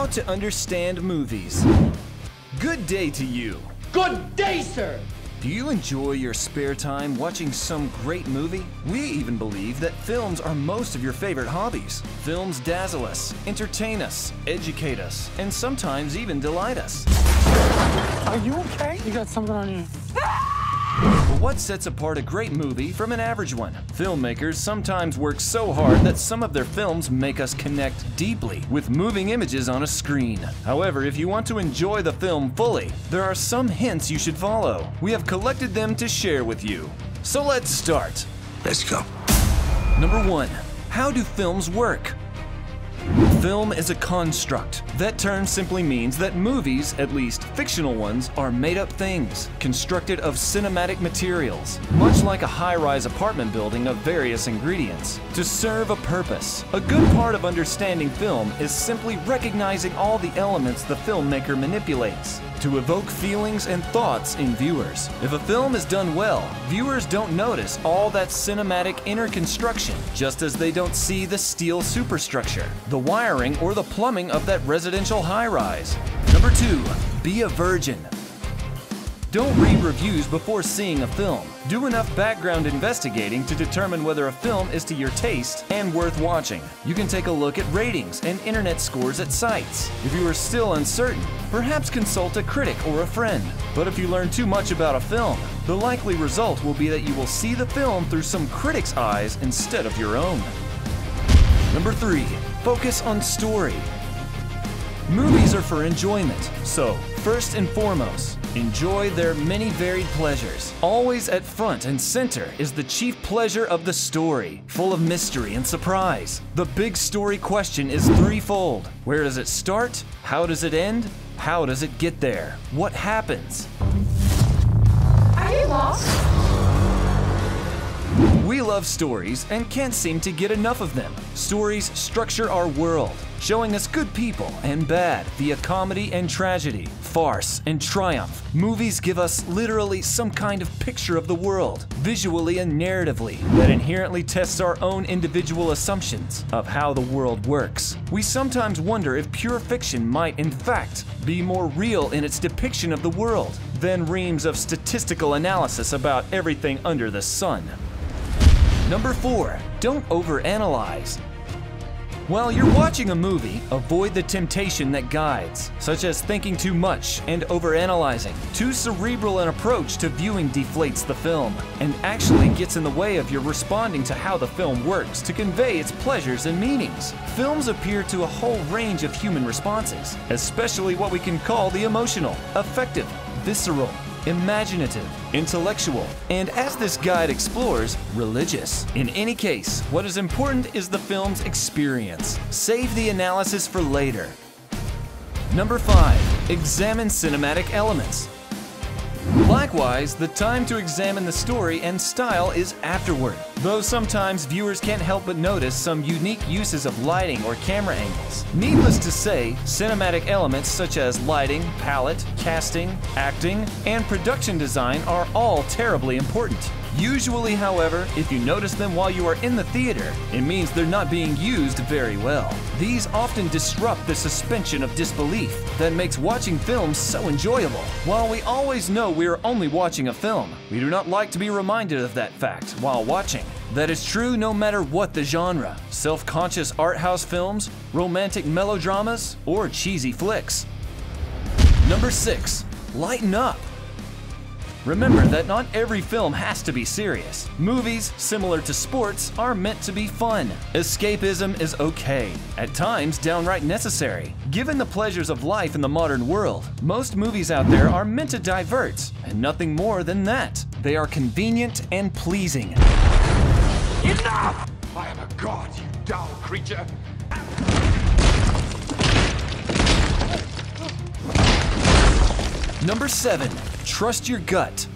How to understand movies. Good day to you. Good day, sir! Do you enjoy your spare time watching some great movie? We even believe that films are most of your favorite hobbies. Films dazzle us, entertain us, educate us, and sometimes even delight us. Are you okay? You got something on you. But what sets apart a great movie from an average one? Filmmakers sometimes work so hard that some of their films make us connect deeply with moving images on a screen. However, if you want to enjoy the film fully, there are some hints you should follow. We have collected them to share with you. So let's start. Let's go. Number 1. How do films work? Film is a construct. That term simply means that movies, at least fictional ones, are made-up things, constructed of cinematic materials, much like a high-rise apartment building of various ingredients, to serve a purpose. A good part of understanding film is simply recognizing all the elements the filmmaker manipulates to evoke feelings and thoughts in viewers. If a film is done well, viewers don't notice all that cinematic inner construction, just as they don't see the steel superstructure, the wiring, or the plumbing of that residential high-rise. Number 2. Be a virgin. Don't read reviews before seeing a film. Do enough background investigating to determine whether a film is to your taste and worth watching. You can take a look at ratings and internet scores at sites. If you are still uncertain, perhaps consult a critic or a friend. But if you learn too much about a film, the likely result will be that you will see the film through some critic's eyes instead of your own. Number 3. Focus on story. Movies are for enjoyment, so first and foremost, enjoy their many varied pleasures. Always at front and center is the chief pleasure of the story, full of mystery and surprise. The big story question is threefold. Where does it start? How does it end? How does it get there? What happens? Are you lost? We love stories and can't seem to get enough of them. Stories structure our world, showing us good people and bad via comedy and tragedy, farce and triumph. Movies give us literally some kind of picture of the world, visually and narratively, that inherently tests our own individual assumptions of how the world works. We sometimes wonder if pure fiction might, in fact, be more real in its depiction of the world than reams of statistical analysis about everything under the sun. Number 4. Don't overanalyze. While you're watching a movie, avoid the temptation that guides, such as thinking too much and overanalyzing. Too cerebral an approach to viewing deflates the film and actually gets in the way of your responding to how the film works to convey its pleasures and meanings. Films appeal to a whole range of human responses, especially what we can call the emotional, affective, visceral, imaginative, intellectual, and as this guide explores, religious. In any case, what is important is the film's experience. Save the analysis for later. Number 5. Examine cinematic elements. Likewise, the time to examine the story and style is afterward, though sometimes viewers can't help but notice some unique uses of lighting or camera angles. Needless to say, cinematic elements such as lighting, palette, casting, acting, and production design are all terribly important. Usually, however, if you notice them while you are in the theater, it means they're not being used very well. These often disrupt the suspension of disbelief that makes watching films so enjoyable. While we always know we are only watching a film, we do not like to be reminded of that fact while watching. That is true no matter what the genre: self-conscious art house films, romantic melodramas, or cheesy flicks. Number 6. Lighten up. Remember that not every film has to be serious. Movies, similar to sports, are meant to be fun. Escapism is okay, at times downright necessary. Given the pleasures of life in the modern world, most movies out there are meant to divert, and nothing more than that. They are convenient and pleasing. Enough! I am a god, you dull creature. Number 7. Trust your gut.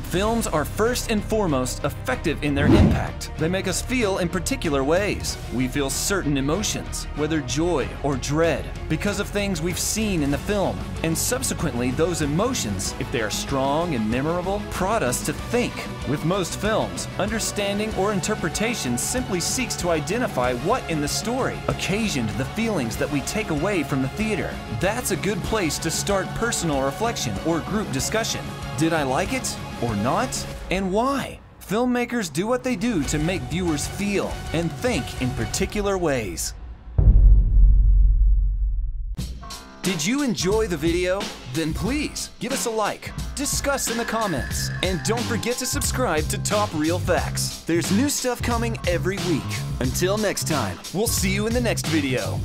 Films are first and foremost effective in their impact. They make us feel in particular ways. We feel certain emotions, whether joy or dread, because of things we've seen in the film. And subsequently, those emotions, if they are strong and memorable, prod us to think. With most films, understanding or interpretation simply seeks to identify what in the story occasioned the feelings that we take away from the theater. That's a good place to start personal reflection or group discussion. Did I like it or not? And why? Filmmakers do what they do to make viewers feel and think in particular ways. Did you enjoy the video? Then please give us a like, discuss in the comments, and don't forget to subscribe to Top Real Facts. There's new stuff coming every week. Until next time, we'll see you in the next video.